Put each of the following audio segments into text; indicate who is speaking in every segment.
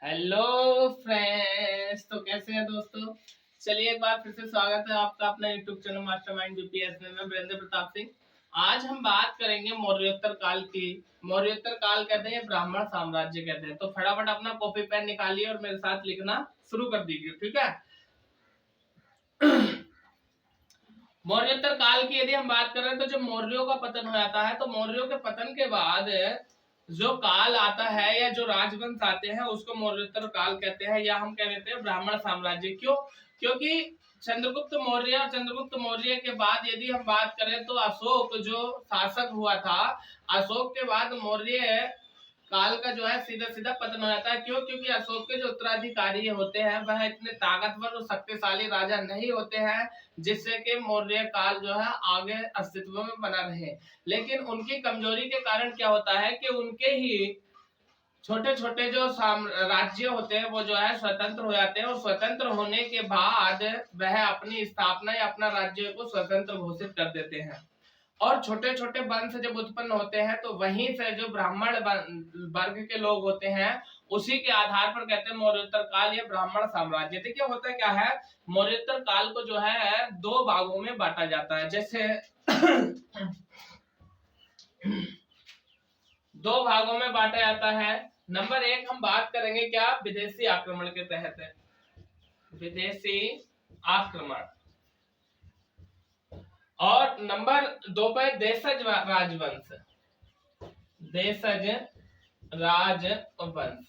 Speaker 1: Hello friends, तो कैसे हैं दोस्तों। चलिए एक बार फिर से स्वागत है आपका अपना यूट्यूब चैनल मास्टरमाइंड यूपीएस में। मैं वीरेंद्र प्रताप सिंह। आज हम बात करेंगे मौर्योत्तर काल की। मौर्योत्तर काल कहते हैं, ब्राह्मण साम्राज्य कहते हैं। तो फटाफट अपना कॉपी पेन निकालिए और मेरे साथ लिखना शुरू कर दीजिए, ठीक है। मौर्योत्तर काल की यदि हम बात करें तो जब मौर्यों का पतन हो जाता है, तो मौर्यों के पतन के बाद जो काल आता है या जो राजवंश आते हैं उसको मौर्योत्तर काल कहते हैं, या हम कह देते हैं ब्राह्मण साम्राज्य। क्यों? क्योंकि चंद्रगुप्त मौर्य और चंद्रगुप्त मौर्य के बाद यदि हम बात करें तो अशोक जो शासक हुआ था, अशोक के बाद मौर्य काल का जो है सीधा सीधा पतन हो जाता है। क्यों? क्योंकि अशोक के जो उत्तराधिकारी होते हैं वह इतने ताकतवर और शक्तिशाली राजा नहीं होते हैं जिससे कि मौर्य काल जो है आगे अस्तित्व में बना रहे। लेकिन उनकी कमजोरी के कारण क्या होता है कि उनके ही छोटे छोटे जो राज्य होते हैं वो जो है स्वतंत्र हो जाते हैं, और स्वतंत्र होने के बाद वह अपनी स्थापना या अपना राज्य को स्वतंत्र घोषित कर देते हैं। और छोटे छोटे वंश जब उत्पन्न होते हैं तो वहीं से जो ब्राह्मण वर्ग के लोग होते हैं उसी के आधार पर कहते हैं मौर्योत्तर काल या ब्राह्मण साम्राज्य। देखिए होता क्या है, मौर्योत्तर काल को जो है दो भागों में बांटा जाता है। जैसे दो भागों में बांटा जाता है। नंबर एक हम बात करेंगे क्या, विदेशी आक्रमण के तहत। विदेशी आक्रमण। और नंबर दो पर देशज राजवंश। देशज राजवंश।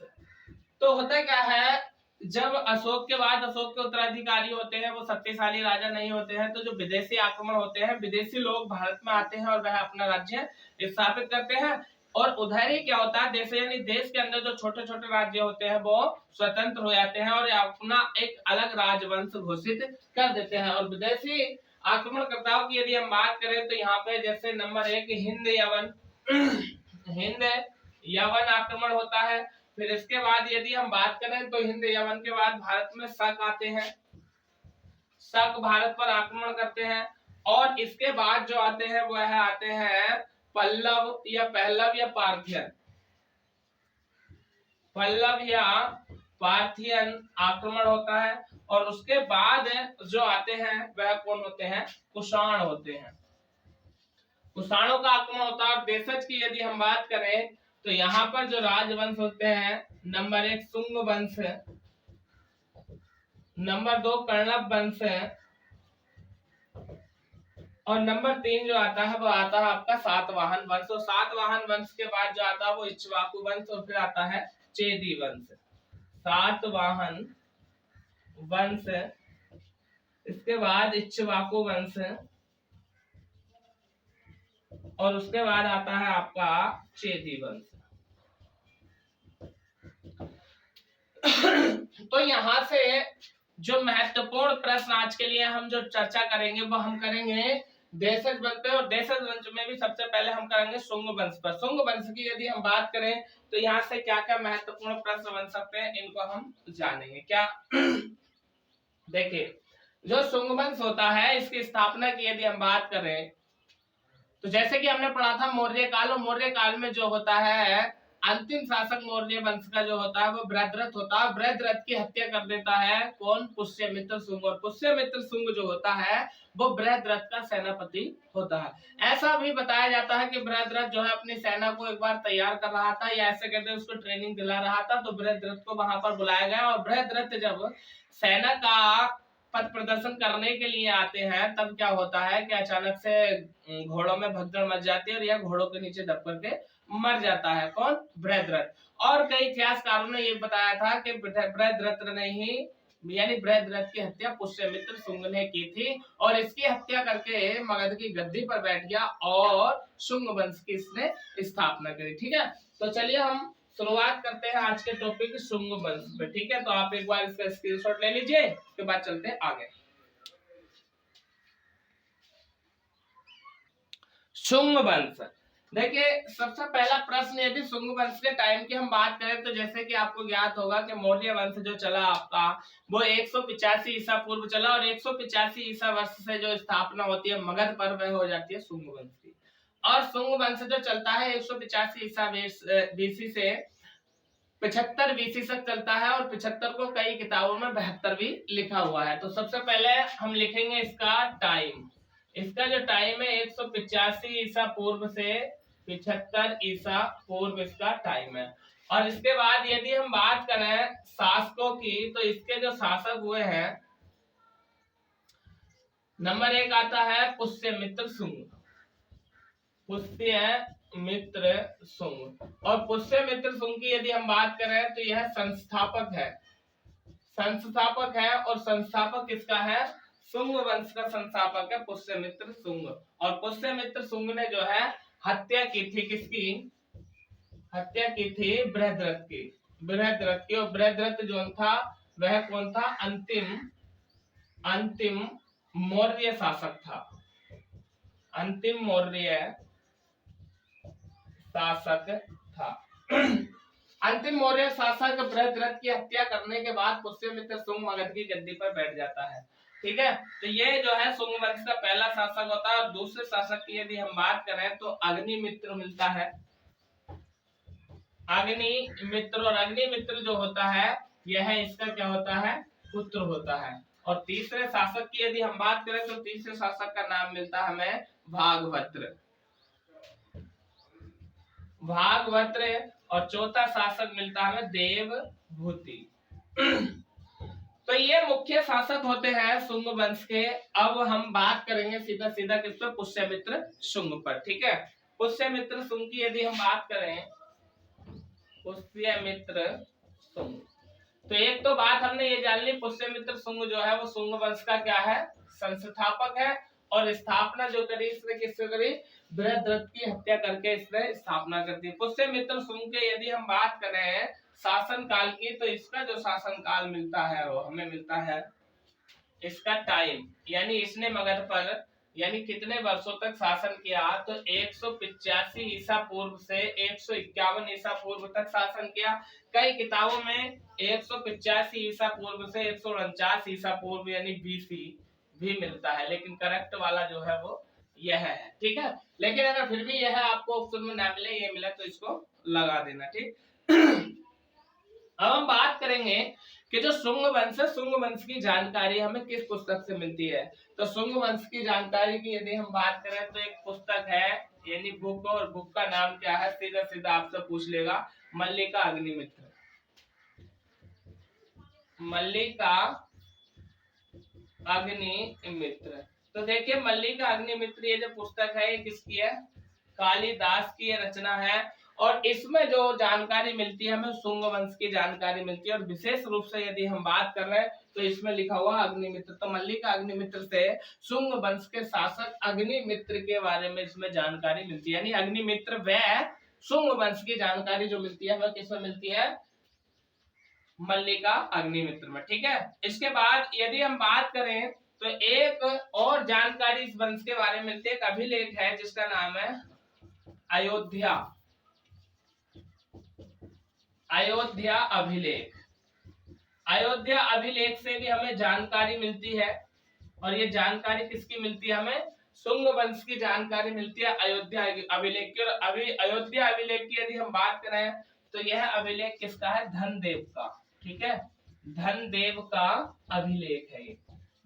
Speaker 1: तो होता क्या है, जब अशोक के बाद अशोक के उत्तराधिकारी होते हैं वो शक्तिशाली राजा नहीं होते हैं, तो जो विदेशी आक्रमण होते हैं, विदेशी लोग भारत में आते हैं और वह अपना राज्य स्थापित करते हैं। और उधर ही क्या होता है, देश यानी देश के अंदर जो छोटे छोटे राज्य होते हैं वो स्वतंत्र हो जाते हैं और अपना एक अलग राजवंश घोषित कर देते हैं। और विदेशी आक्रमणकर्ताओं की यदि हम बात करें तो यहाँ पे जैसे नंबर एक हिंद यवन हिंद यवन आक्रमण होता है। फिर इसके बाद यदि हम बात करें तो हिंद यवन के बाद भारत में शक आते हैं, शक भारत पर आक्रमण करते हैं। और इसके बाद जो आते हैं वह आते हैं पल्लव या पहलव या पार्थियन। पल्लव या पार्थियन आक्रमण होता है। और उसके बाद जो आते हैं वह कौन होते हैं, कुषाण होते हैं। कुषाणों का आक्रमण होता है। और देशज की यदि हम बात करें तो यहाँ पर जो राजवंश होते हैं, नंबर एक शुंग वंश, नंबर दो कर्णव वंश है, और नंबर तीन जो आता है वो आता है आपका सातवाहन वंश। और सातवाहन वंश के बाद जो आता है वो इक्ष्वाकु वंश, और फिर आता है चेदी वंश। सातवाहन वंश, इसके बाद इक्ष्वाकु वंश, और उसके बाद आता है आपका चेदी वंश। तो यहाँ से जो महत्वपूर्ण प्रश्न आज के लिए हम जो चर्चा करेंगे वो हम करेंगे देशज वंश पे। और देशज वंश में भी सबसे पहले हम करेंगे शुंग वंश पर। शुंग वंश की यदि हम बात करें तो यहाँ से क्या क्या महत्वपूर्ण प्रश्न बन सकते हैं इनको हम जानेंगे। क्या देखिए, जो शुंग वंश होता है इसकी स्थापना की यदि हम बात करें तो जैसे कि हमने पढ़ा था मौर्य काल, और मौर्य काल में जो होता है अंतिम शासक मौर्य वंश का जो होता है वो बृहद्रथ होता है। बृहद्रथ की हत्या कर देता है कौन, पुष्यमित्र शुंग। और पुष्यमित्र शुंग जो होता है वो बृहद्रथ का सेनापति होता है। ऐसा भी बताया जाता है कि बृहद्रथ जो है अपनी सेना को एक बार तैयार कर रहा था, या ऐसे कहते हैं उसको ट्रेनिंग दिला रहा था, तो बृहद्रथ को वहां पर बुलाया गया। और बृहद्रथ जब सेना का पथ प्रदर्शन करने के लिए आते हैं तब क्या होता है कि अचानक से घोड़ों में भगदड़ मच जाती है और यह घोड़ों के नीचे दब करके मर जाता है कौन, बृहद्रथ। और कई इतिहासकारों ने ये बताया था कि बृहद्रथ ने ही यानी बृहद्रथ की हत्या पुष्यमित्र शुंग ने की थी, और इसकी हत्या करके मगध की गद्दी पर बैठ गया और शुंग वंश की इसने स्थापना करी। ठीक है, तो चलिए हम शुरुआत करते हैं आज के टॉपिक शुंग वंश पे। ठीक है, तो आप एक बार इसका स्क्रीनशॉट ले लीजिए, उसके बाद चलते हैं आगे। शुंग वंश, देखिए सबसे पहला प्रश्न यदि शुंग वंश के टाइम की हम बात करें तो जैसे कि आपको ज्ञात होगा कि मौर्य वंश जो चला आपका वो 185 ईसा पूर्व चला, और 185 ईसा वर्ष से जो स्थापना होती है मगध पर वह हो जाती है शुंग वंश की। और शुंग वंश जो चलता है 185 ईसा बीसी से 75 BC तक चलता है और 75 को कई किताबों में 72 भी लिखा हुआ है। तो सबसे पहले हम लिखेंगे इसका टाइम। इसका जो टाइम है 185 ईसा पूर्व से 75 ईसा पूर्व इसका टाइम है। और इसके बाद यदि हम बात करें शासकों की, तो इसके जो शासक हुए हैं, नंबर 1 आता है पुष्यमित्र शुंग। पुष्यमित्र शुंग। और पुष्यमित्र शुंग की यदि हम बात करें तो यह संस्थापक है। संस्थापक है, और संस्थापक किसका है? शुंग वंश का संस्थापक है पुष्यमित्र शुंग। और पुष्यमित्र शुंग ने जो है हत्या की थी, किसकी हत्या की थी? बृहद्रथ की। बृहद्रथ की। और बृहद्रथ जो था वह कौन था? अंतिम मौर्य शासक था। अंतिम मौर्य शासक था। अंतिम मौर्य शासक बृहद्रथ की हत्या करने के बाद पुष्यमित्र शुंग मगध की गद्दी पर बैठ जाता है। ठीक है, तो ये जो है शुंग वंश का पहला शासक होता है। और दूसरे शासक की यदि हम बात करें तो अग्निमित्र मिलता है। अग्निमित्र। और अग्निमित्र जो होता है यह इसका क्या होता है? पुत्र होता है। और तीसरे शासक की यदि हम बात करें तो तीसरे शासक का नाम मिलता है हमें भागवत्र। भागवत्र। और चौथा शासक मिलता है हमें देवभूति। तो ये मुख्य शासक होते हैं शुंग वंश के। अब हम बात करेंगे सीधा सीधा किस पर? पुष्यमित्र शुंग पर। ठीक है, पुष्यमित्र शुंग की यदि हम बात करें, पुष्यमित्र शुंग, तो एक तो बात हमने ये जान ली, पुष्यमित्र शुंग जो है वो शुंग वंश का क्या है? संस्थापक है। और स्थापना जो करी इसने किससे करी? बृहद्रथ की हत्या करके इसने स्थापना कर दी। पुष्यमित्र शुंग के यदि हम बात करें शासन काल की, तो इसका जो शासन काल मिलता है वो हमें मिलता है इसका टाइम, यानी इसने मगध पर यानी कितने वर्षों तक शासन किया? तो 185 ईसा पूर्व से 151 ईसा पूर्व तक शासन किया। कई किताबों में 185 ईसा पूर्व से 149 ईसा पूर्व यानी BC भी मिलता है, लेकिन करेक्ट वाला जो है वो यह है। ठीक है, लेकिन अगर फिर भी यह आपको ऑप्शन में ना मिले, ये मिला, तो इसको लगा देना। ठीक। अब हम बात करेंगे कि जो शुंग वंश है, शुंग वंश की जानकारी हमें किस पुस्तक से मिलती है। तो शुंग वंश की जानकारी की यदि हम बात करें तो एक पुस्तक है, यानी बुक, और बुक का नाम क्या है? सीधा सीधा आपसे पूछ लेगा, मल्लिका अग्निमित्र। मल्लिका अग्निमित्र। तो देखिए मल्लिका अग्निमित्र ये जो पुस्तक है ये किसकी है? कालिदास की रचना है। और इसमें जो जानकारी मिलती है हमें शुंग वंश की जानकारी मिलती है। और विशेष रूप से यदि हम बात कर रहे हैं तो इसमें लिखा हुआ अग्निमित्र। तो मल्लिका अग्निमित्र से शुंग वंश के शासक अग्निमित्र के बारे में इसमें जानकारी मिलती है। यानी अग्निमित्र व शुंग वंश की जानकारी जो मिलती है वह किसमें मिलती है? मल्लिका अग्निमित्र में। ठीक है, इसके बाद यदि हम बात करें तो एक और जानकारी इस वंश के बारे में मिलती है। एक अभिलेख है जिसका नाम है अयोध्या। अयोध्या अभिलेख। अयोध्या अभिलेख से भी हमें जानकारी मिलती है। और ये जानकारी किसकी मिलती है? हमें शुंग वंश की जानकारी मिलती है अयोध्या अभिलेख की। और अयोध्या अभिलेख की यदि हम बात करें तो यह अभिलेख किसका है? धनदेव का। ठीक है, धनदेव का अभिलेख है ये।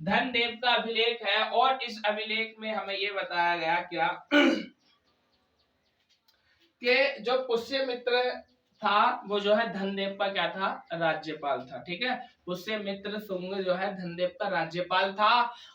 Speaker 1: धनदेव का अभिलेख है। और इस अभिलेख में हमें ये बताया गया क्या कि जो पुष्यमित्र था वो जो है धनदेव का क्या था? राज्यपाल था। ठीक है, पुष्यमित्र शुंग जो है धनदेव का राज्यपाल था।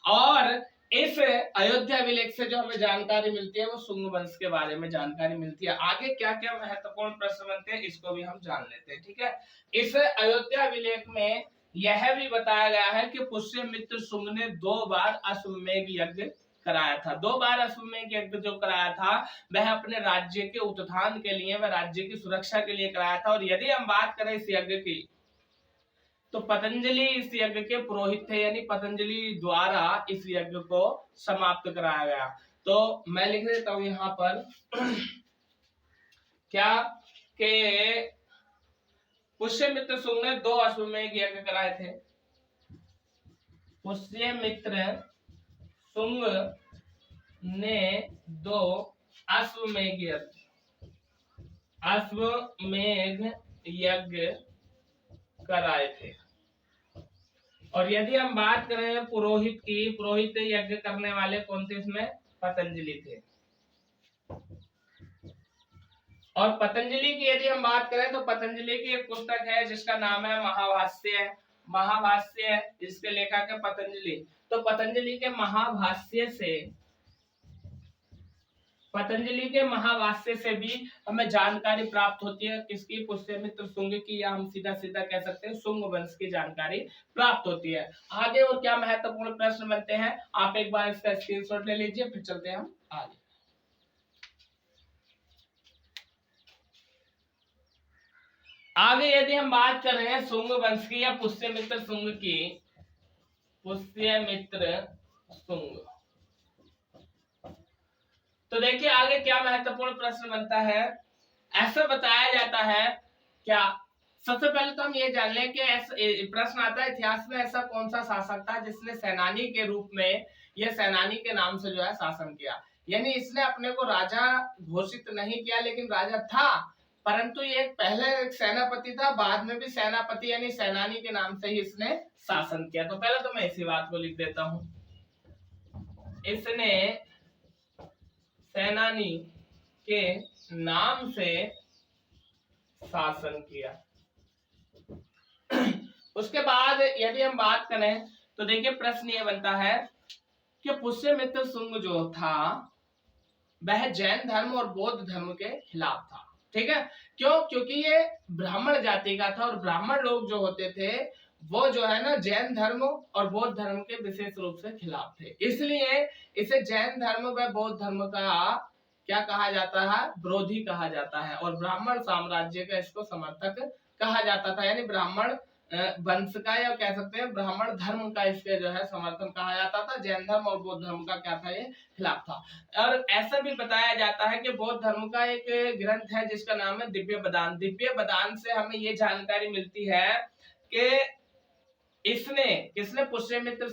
Speaker 1: और इस अयोध्या अभिलेख से जो हमें जानकारी मिलती है वो शुंग वंश के बारे में जानकारी मिलती है। आगे क्या क्या महत्वपूर्ण प्रश्न बनते हैं इसको भी हम जान लेते हैं। ठीक है, इस अयोध्या अभिलेख में यह भी बताया गया है कि पुष्यमित्र शुंग ने 2 बार अश्वमेध यज्ञ कराया था। 2 बार अश्वमेध यज्ञ जो कराया था वह अपने राज्य के उत्थान के लिए, वह राज्य की सुरक्षा के लिए कराया था। और यदि हम बात करें इस यज्ञ की तो पतंजलि इस यज्ञ के पुरोहित थे, यानी पतंजलि द्वारा इस यज्ञ को समाप्त कराया गया। तो मैं लिख देता हूं यहां पर क्या कि पुष्यमित्र शुंग ने 2 अश्वमेध यज्ञ कराए थे। पुष्यमित्र शुंग ने 2 अश्वमेध यज्ञ कराए थे। और यदि हम बात करें पुरोहित की, पुरोहित यज्ञ करने वाले कौन थे इसमें? पतंजलि थे। और पतंजलि की यदि हम बात करें तो पतंजलि की एक पुस्तक है जिसका नाम है महाभाष्य। महाभाष्य जिसके लेखक है पतंजलि। तो पतंजलि के महाभाष्य से भी हमें जानकारी प्राप्त होती है। किसकी? पुष्यमित्र शुंग की, या हम सीधा सीधा कह सकते हैं शुंग वंश की जानकारी प्राप्त होती है। आगे और क्या महत्वपूर्ण प्रश्न बनते हैं, आप एक बार इसका स्क्रीनशॉट ले लीजिए, फिर चलते हैं हम आगे। आगे यदि हम बात कर रहे हैं शुंग वंश की या पुष्यमित्र शुंग की, पुष्यमित्र शुंग, तो देखिए आगे क्या महत्वपूर्ण प्रश्न बनता है। ऐसा बताया जाता है क्या, सबसे पहले तो हम ये जान लें कि प्रश्न आता है इतिहास में ऐसा कौन सा शासक था जिसने सेनानी के रूप में या सेनानी के नाम से जो है शासन किया। यानी इसने अपने को राजा घोषित नहीं किया, लेकिन राजा था, परंतु ये पहले एक सेनापति था, बाद में भी सेनापति यानी सेनानी के नाम से ही इसने शासन किया। तो पहले तो मैं इसी बात को लिख देता हूं, इसने सेनानी के नाम से शासन किया। उसके बाद यदि हम बात करें तो देखिए प्रश्न ये बनता है कि पुष्यमित्र शुंग जो था वह जैन धर्म और बौद्ध धर्म के खिलाफ था। ठीक है, क्यों? क्योंकि ये ब्राह्मण जाति का था और ब्राह्मण लोग जो होते थे वो जो है ना जैन धर्म और बौद्ध धर्म के विशेष रूप से खिलाफ थे। इसलिए इसे जैन धर्म व बौद्ध धर्म का क्या कहा जाता है? विरोधी कहा जाता है। और ब्राह्मण साम्राज्य का इसको समर्थक कहा जाता था, यानी ब्राह्मण वंश का या कह सकते हैं ब्राह्मण धर्म का इसके जो है समर्थन कहा जाता था। जैन धर्म और बौद्ध धर्म का क्या था? ये खिलाफ था। और ऐसा भी बताया जाता है कि बौद्ध धर्म का एक ग्रंथ है जिसका नाम है दिव्य बदान। दिव्य बदान से हमें ये जानकारी मिलती है कि किसने पुष्यमित्र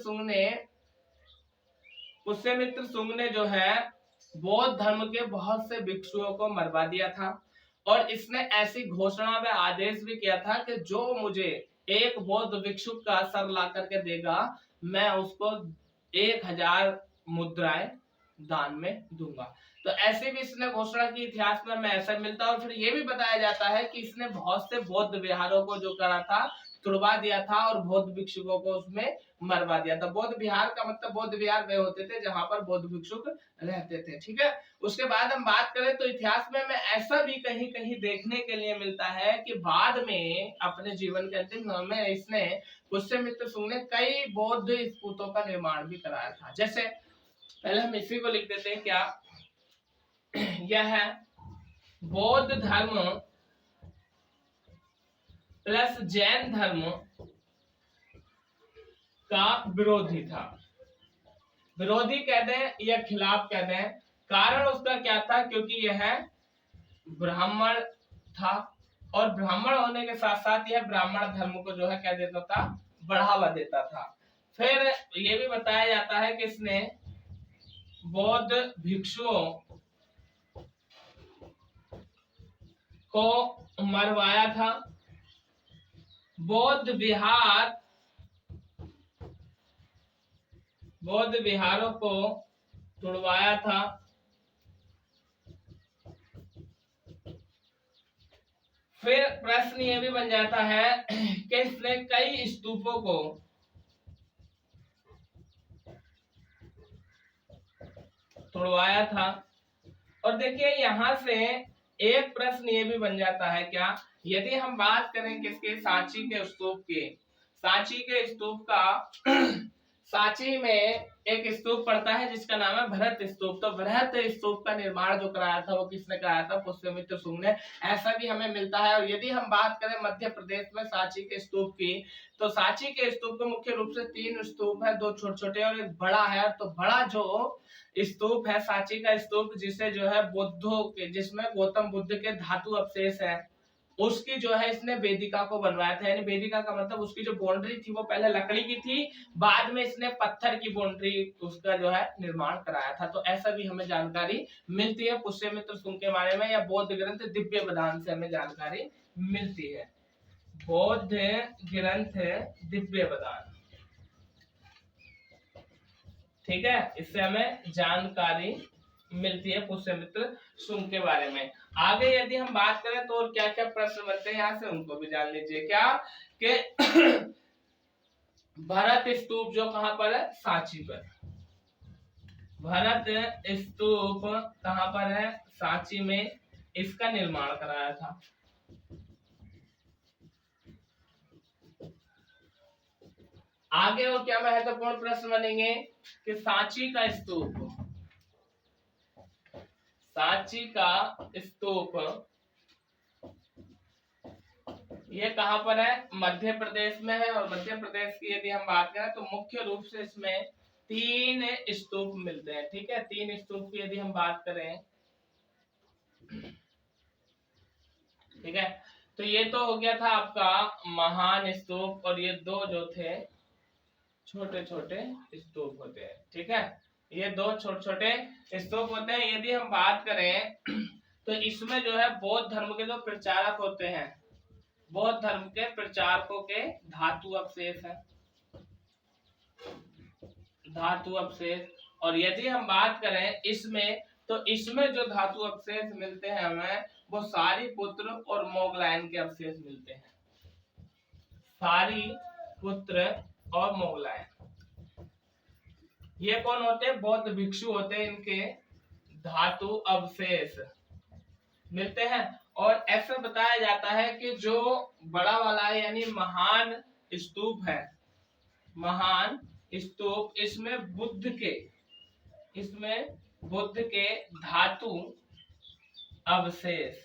Speaker 1: शुंग ने जो है बौद्ध धर्म के बहुत से भिक्षुओं को मरवा दिया था। और इसने ऐसी घोषणा व आदेश भी किया था कि जो मुझे एक बौद्ध भिक्षुक का सर ला करके देगा, मैं उसको 1000 मुद्राएं दान में दूंगा। तो ऐसे भी इसने घोषणा की, इतिहास में हमें ऐसा मिलता है। और फिर ये भी बताया जाता है कि इसने बहुत से बौद्ध विहारों को जो करा था, तुड़वा दिया था और बौद्ध भिक्षुकों को उसमें मरवा दिया था। बौद्ध विहार का मतलब बौद्ध विहार वे होते थे जहां पर बौद्ध भिक्षुक रहते थे। ठीक है, उसके बाद हम बात करें तो इतिहास में हमें ऐसा भी कहीं कहीं देखने के लिए मिलता है कि बाद में अपने जीवन के अंतिम समय में इसने पुष्यमित्र शुंग ने कई बौद्ध स्तूपों का निर्माण भी कराया था। जैसे पहले हम इसी को लिख देते हैं, क्या यह बौद्ध धर्म प्लस जैन धर्म का विरोधी था। विरोधी कहते हैं या खिलाफ कहते हैं। कारण उसका क्या था? क्योंकि यह ब्राह्मण था और ब्राह्मण होने के साथ साथ यह ब्राह्मण धर्म को जो है क्या देता था? बढ़ावा देता था। फिर ये भी बताया जाता है कि इसने बौद्ध भिक्षुओं को मरवाया था, बौद्ध विहारों को तुड़वाया था। फिर प्रश्न ये भी बन जाता है कि इसने कई स्तूपों को तुड़वाया था। और देखिए यहां से एक प्रश्न ये भी बन जाता है, क्या यदि हम बात करें किसके? सांची के स्तूप की। सांची के स्तूप का सांची में एक स्तूप पड़ता है जिसका नाम है भरत स्तूप। तो भरत स्तूप का निर्माण जो कराया था वो किसने कराया था? पुष्यमित्र शुंग ने। ऐसा भी हमें मिलता है। और यदि हम बात करें मध्य प्रदेश में सांची के स्तूप की, तो सांची के स्तूप में मुख्य रूप से 3 स्तूप है, 2 छोटे छोटे और एक बड़ा है। तो बड़ा जो स्तूप है सांची का स्तूप, जिसे जो है बुद्धों के, जिसमें गौतम बुद्ध के धातु अवशेष है, उसकी जो है इसने वेदिका को बनवाया था। यानी वेदिका का मतलब उसकी जो बाउंड्री थी वो पहले लकड़ी की थी, बाद में इसने पत्थर की बाउंड्री उसका जो है निर्माण कराया था। तो ऐसा भी हमें जानकारी मिलती है पुष्यमित्र शुंग के बारे में, या बौद्ध ग्रंथ दिव्य बदान से हमें जानकारी मिलती है। बौद्ध ग्रंथ दिव्य बदान, ठीक है, इससे हमें जानकारी मिलती है पुष्यमित्र शुंग के बारे में। आगे यदि हम बात करें तो और क्या क्या प्रश्न बनते हैं यहाँ से, उनको भी जान लीजिए। क्या कि भरत स्तूप जो कहाँ पर है, सांची पर। भरत स्तूप कहाँ पर है, सांची में, इसका निर्माण कराया था। आगे और क्या महत्वपूर्ण प्रश्न बनेंगे कि सांची का स्तूप, सांची का स्तूप ये कहां पर है, मध्य प्रदेश में है। और मध्य प्रदेश की यदि हम बात करें तो मुख्य रूप से इसमें 3 स्तूप मिलते हैं, ठीक है। 3 स्तूप की यदि हम बात करें, ठीक है, तो ये तो हो गया था आपका महान स्तूप, और ये 2 जो थे छोटे छोटे स्तूप होते हैं, ठीक है। ये 2 छोटे छोटे स्तूप होते हैं। यदि हम बात करें तो इसमें जो है बौद्ध धर्म के जो प्रचारक होते हैं, बौद्ध धर्म के प्रचारकों के धातु अवशेष है, धातु अवशेष। और यदि हम बात करें इसमें, तो इसमें जो धातु अवशेष मिलते हैं हमें, वो सारी पुत्र और मोगलायन के अवशेष मिलते हैं, सारी पुत्र और मोगलायन। ये कौन होते हैं, बौद्ध भिक्षु होते हैं, इनके धातु अवशेष मिलते हैं। और ऐसा बताया जाता है कि जो बड़ा वाला यानी महान स्तूप है, महान स्तूप, इसमें बुद्ध के धातु अवशेष,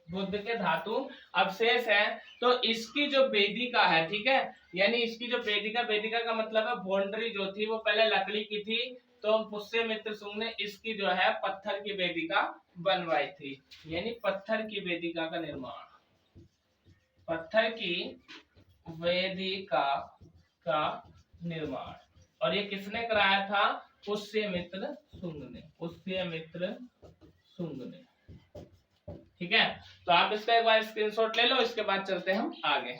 Speaker 1: बुद्ध के धातु अवशेष है। तो इसकी जो वेदिका है, ठीक है, यानी इसकी जो वेदिका का मतलब है बाउंड्री जो थी वो पहले लकड़ी की थी, तो पुष्यमित्र शुंग ने इसकी जो है पत्थर की वेदिका बनवाई थी। यानी पत्थर की वेदिका का निर्माण, पत्थर की वेदिका का निर्माण, और ये किसने कराया था, पुष्यमित्र शुंग ने, पुष्यमित्र शुंग ने, ठीक है। तो आप इसका एक बार स्क्रीनशॉट ले लो, इसके बाद चलते हैं हम आगे।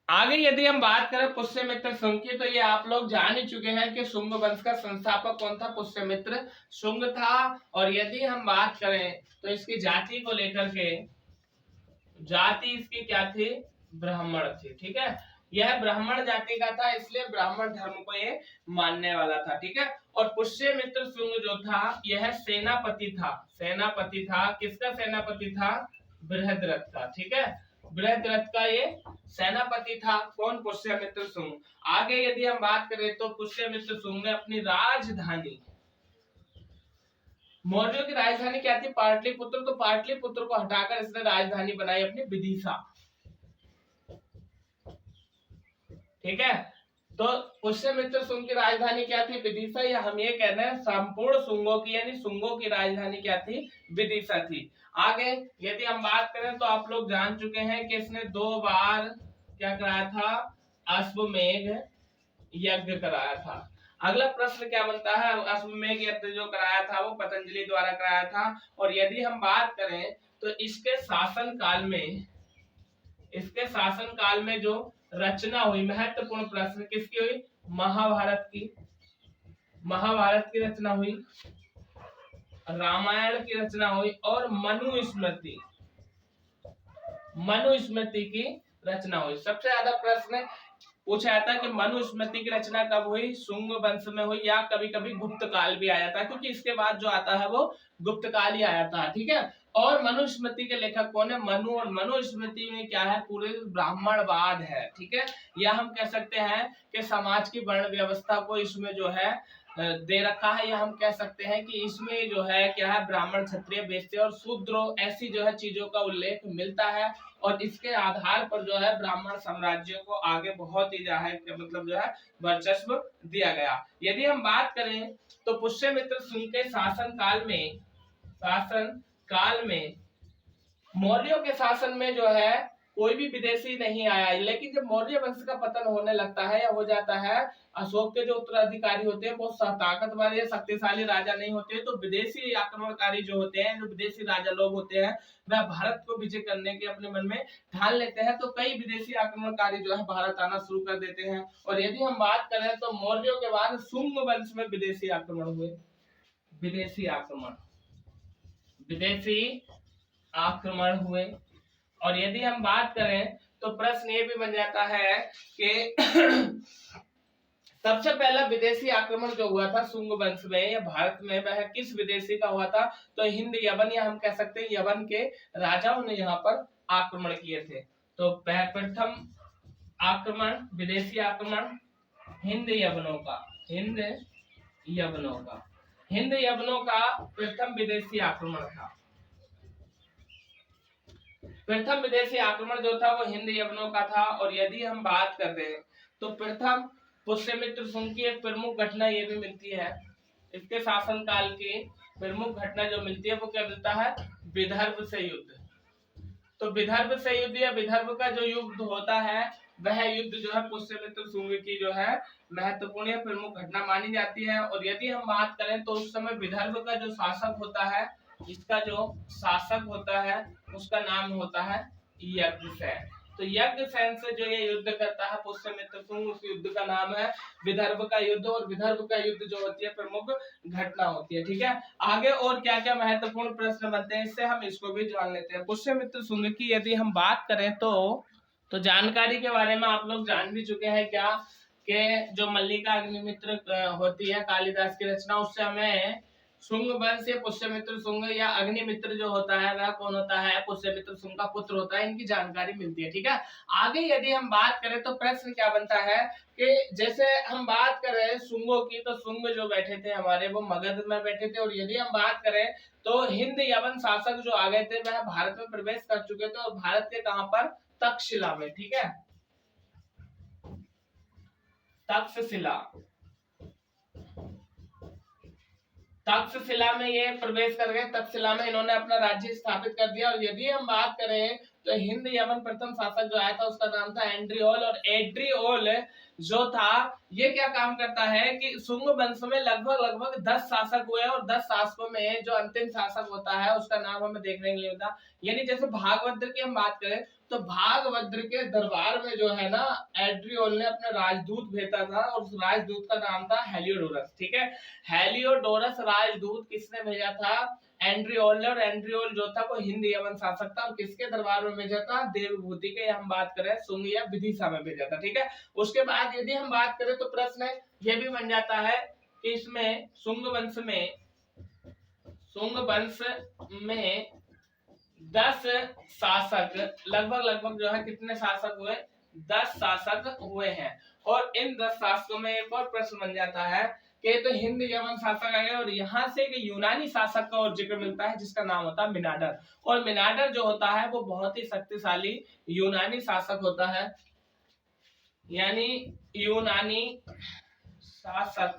Speaker 1: आगे यदि हम बात करें पुष्यमित्र शुंग की, तो ये आप लोग जान ही चुके हैं कि शुंग वंश का संस्थापक कौन था, पुष्यमित्र शुंग था। और यदि हम बात करें तो इसकी जाति को लेकर के, जाति इसकी क्या थी, ब्राह्मण थी, ठीक है। यह ब्राह्मण जाति का था, इसलिए ब्राह्मण धर्म को ये मानने वाला था, ठीक है। और पुष्यमित्र शुंग जो था यह सेनापति था, सेनापति था। किसका सेनापति था, बृहद्रथ का, ठीक है, बृहद्रथ का ये सेनापति था। कौन, पुष्यमित्र शुंग। आगे यदि हम बात करें तो पुष्यमित्र शुंग ने अपनी राजधानी, मौर्यों की राजधानी क्या थी, पाटलिपुत्र, तो पाटलिपुत्र को हटाकर इसने राजधानी बनाई अपनी विदिशा, ठीक है। तो पुष्यमित्र शुंग की राजधानी क्या थी, विदिशा, या हम ये कह रहे हैं संपूर्ण शुंगों की, यानी शुंगों की राजधानी क्या थी, विदिशा थी। आगे यदि हम बात करें तो आप लोग जान चुके हैं कि इसने 2 बार क्या कराया था, अश्वमेध यज्ञ कराया था। अगला प्रश्न क्या बनता है, अश्वमेध यज्ञ जो कराया था वो पतंजलि द्वारा कराया था। और यदि हम बात करें तो इसके शासन काल में जो रचना हुई, महत्वपूर्ण प्रश्न, किसकी हुई, महाभारत की, महाभारत की रचना हुई, रामायण की रचना हुई, और मनुस्मृति की रचना हुई। सबसे ज्यादा प्रश्न पूछा जाता है कि मनुस्मृति की रचना कब हुई, शुंग वंश में हुई, या कभी कभी गुप्त काल भी आ जाता है, क्योंकि इसके बाद जो आता है वो गुप्त काल ही आ जाता है, ठीक है। और मनुस्मृति के लेखक कौन है, मनु। और मनुस्मृति में क्या है, पूरे ब्राह्मणवाद है, ठीक है। या हम कह सकते हैं कि समाज की वर्ण व्यवस्था को इसमें जो है दे रखा है, या हम कह सकते हैं कि इसमें जो है क्या है, ब्राह्मण, क्षत्रिय, वैश्य और शूद्र ऐसी जो है चीजों का उल्लेख मिलता है, और इसके आधार पर जो है ब्राह्मण साम्राज्य को आगे बहुत ही जो है मतलब जो है वर्चस्व दिया गया। यदि हम बात करें तो पुष्यमित्र शुंग के शासन काल में मौर्यों के शासन में जो है कोई भी विदेशी नहीं आया, लेकिन जब मौर्य वंश का पतन होने लगता है या हो जाता है, अशोक के जो उत्तराधिकारी होते हैं वो ताकतवर या शक्तिशाली राजा नहीं होते, तो विदेशी आक्रमणकारी जो होते हैं, जो विदेशी राजा लोग होते हैं, वह भारत को विजय करने के अपने मन में ठान लेते हैं, तो कई विदेशी आक्रमणकारी जो है भारत आना शुरू कर देते हैं। और यदि हम बात करें तो मौर्यों के बाद शुंग वंश में विदेशी आक्रमण हुए, विदेशी आक्रमण विदेशी आक्रमण हुए। और यदि हम बात करें तो प्रश्न ये भी बन जाता है कि सबसे पहला विदेशी आक्रमण जो हुआ था शुंग वंश में या भारत में, वह किस विदेशी का हुआ था, तो हिंद यवन, या हम कह सकते हैं यवन के राजाओं ने यहाँ पर आक्रमण किए थे। तो प्रथम आक्रमण, विदेशी आक्रमण हिंद यवनों का, हिंद यवनों का प्रथम विदेशी आक्रमण था। प्रथम विदेशी आक्रमण जो था वो हिंद यवनों का था। और यदि हम बात कर रहे हैं तो प्रथम पुष्यमित्र शुंग की एक प्रमुख घटना ये भी मिलती है, इसके शासनकाल की प्रमुख घटना जो मिलती है वो क्या मिलता है, विदर्भ से युद्ध। तो विदर्भ से युद्ध या विदर्भ का जो युद्ध होता है, वह युद्ध जो है पुष्यमित्र शुंग की जो है महत्वपूर्ण या प्रमुख घटना मानी जाती है। और यदि हम बात करें तो उस समय विदर्भ का जो शासक होता है, इसका जो शासक होता है उसका नाम होता है यज्ञसेन। तो यज्ञसेन से जो ये युद्ध करता है पुष्यमित्र शुंग, उस युद्ध का नाम है विदर्भ का युद्ध। और विदर्भ का युद्ध जो होती है प्रमुख घटना होती है। ठीक है, आगे और क्या क्या महत्वपूर्ण प्रश्न बनते हैं, इससे हम इसको भी जान लेते हैं। पुष्यमित्र शुंग की यदि हम बात करें तो जानकारी के बारे में आप लोग जान भी चुके हैं क्या, कि जो मल्लिका अग्निमित्र होती है कालिदास की रचना, उससे हमें शुंग वंश या पुष्यमित्र शुंग या अग्निमित्र जो होता है वह कौन होता है, पुष्यमित्र शुंग का पुत्र होता है, इनकी जानकारी मिलती है। ठीक है, आगे यदि हम बात करें तो प्रश्न क्या बनता है कि जैसे हम बात करें शुंगों की, तो शुंग जो बैठे थे हमारे वो मगध में बैठे थे। और यदि हम बात करें तो हिंद यवन शासक जो आ गए थे वह भारत में प्रवेश कर चुके थे, और भारत के कहां पर, तक्षशिला में। ठीक है, तक्षशिला में ये प्रवेश कर गए, तक्षशिला में इन्होंने अपना राज्य स्थापित कर दिया। और यदि हम बात करें तो हिंद यमन प्रथम शासक जो आया था उसका नाम था एंड्रियोल। और एड्रियोल जो था ये क्या काम करता है कि शुंग वंश में लगभग 10 शासक हुए, और 10 शासकों में जो अंतिम शासक होता है उसका नाम हमें देखने के लिए मिलता। यानी जैसे भागवत की हम बात करें तो भागवत के दरबार में जो है ना, एड्रियोल ने अपना राजदूत भेजा था, और उस राजदूत का नाम था हेलियोडोरस। ठीक है, हेलियोडोरस राजदूत किसने भेजा था, एंड्रियोल ने। और एंड्रियोल जो था वो हिंद यवन शासक था, और किसके दरबार में भेजा था, देवभूति के, हम बात करें शुंग या विदिशा में भेजा था। ठीक है, उसके बाद यदि हम बात करें तो प्रश्न ये भी बन जाता है कि इसमें शुंग वंश में 10 शासक लगभग जो है कितने शासक हुए, 10 शासक हुए हैं। और इन 10 शासकों में एक और प्रश्न बन जाता है कि तो हिंद यवन शासक आए, और यहाँ से एक यूनानी शासक का और जिक्र मिलता है जिसका नाम होता है मिनाडर। और मिनाडर जो होता है वो बहुत ही शक्तिशाली यूनानी शासक होता है, यानी यूनानी शासक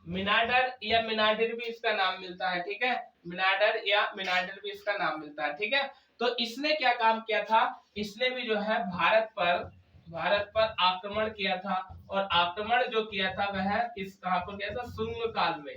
Speaker 1: मिनाडर या मिनाडिर भी इसका नाम मिलता है। ठीक है, मिनाडर या मिनाडिर भी इसका नाम मिलता है। ठीक है, तो इसने क्या काम किया था, इसने भी जो है भारत पर आक्रमण किया था। और आक्रमण जो किया था वह किस कहां पर किया था, शुंग काल में।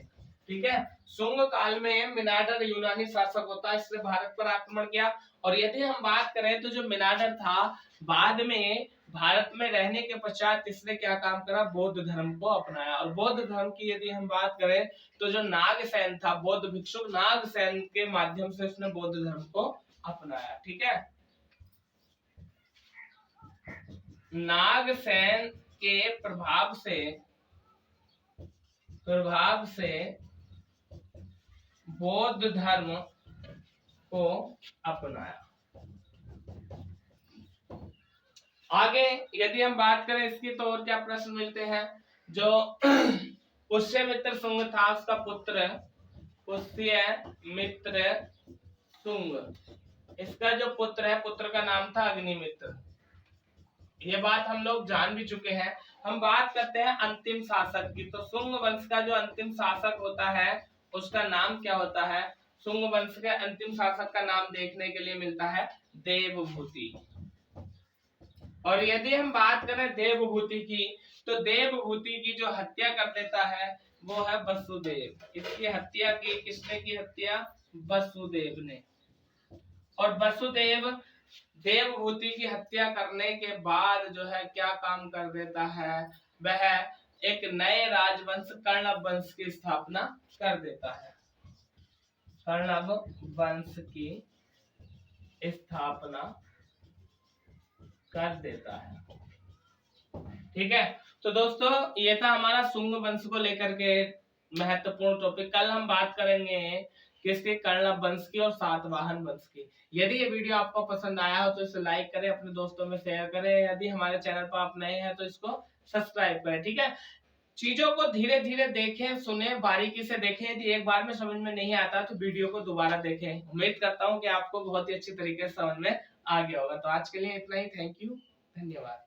Speaker 1: ठीक है, शुंग काल में मिनाडर यूनानी शासक होता है, इसने भारत पर आक्रमण किया। और यदि हम बात करें तो जो मिनाडर था बाद में भारत में रहने के पश्चात इसने क्या काम करा, बौद्ध धर्म को अपनाया। और बौद्ध धर्म की यदि हम बात करें तो जो नागसेन था, बौद्ध भिक्षुक नागसेन के माध्यम से उसने बौद्ध धर्म को अपनाया। ठीक है, नागसेन के प्रभाव से बौद्ध धर्म को अपनाया। आगे यदि हम बात करें इसकी तो और क्या प्रश्न मिलते हैं, जो पुष्यमित्र शुंग था उसका पुत्र पुष्यमित्र शुंग, इसका जो पुत्र है, पुत्र का नाम था अग्निमित्र। ये बात हम लोग जान भी चुके हैं। हम बात करते हैं अंतिम शासक की। तो शुंग वंश का जो अंतिम शासक होता है उसका नाम क्या होता है? शुंग वंश के अंतिम शासक का नाम देखने के लिए मिलता है देवभूति। और यदि हम बात करें देवभूति की, तो देवभूति की जो हत्या कर देता है वो है वसुदेव। इसकी हत्या की किसने की हत्या? वसुदेव ने। और वसुदेव देवभूति की हत्या करने के बाद जो है क्या काम कर देता है? वह एक नए राजवंश कर्णव वंश की स्थापना कर देता है। कर्णव वंश की स्थापना कर देता है। ठीक है, तो दोस्तों ये था हमारा शुंग वंश को लेकर के महत्वपूर्ण टॉपिक। कल हम बात करेंगे किसके? कर्णव वंश की और सातवाहन वंश की। यदि ये वीडियो आपको पसंद आया हो तो इसे लाइक करें, अपने दोस्तों में शेयर करें। यदि हमारे चैनल पर आप नए हैं तो इसको सब्सक्राइब करें। ठीक है, चीजों को धीरे धीरे देखें, सुने, बारीकी से देखें। यदि एक बार में समझ में नहीं आता तो वीडियो को दोबारा देखें। उम्मीद करता हूँ कि आपको बहुत ही अच्छी तरीके से समझ में आ गया होगा। तो आज के लिए इतना ही। थैंक यू, धन्यवाद।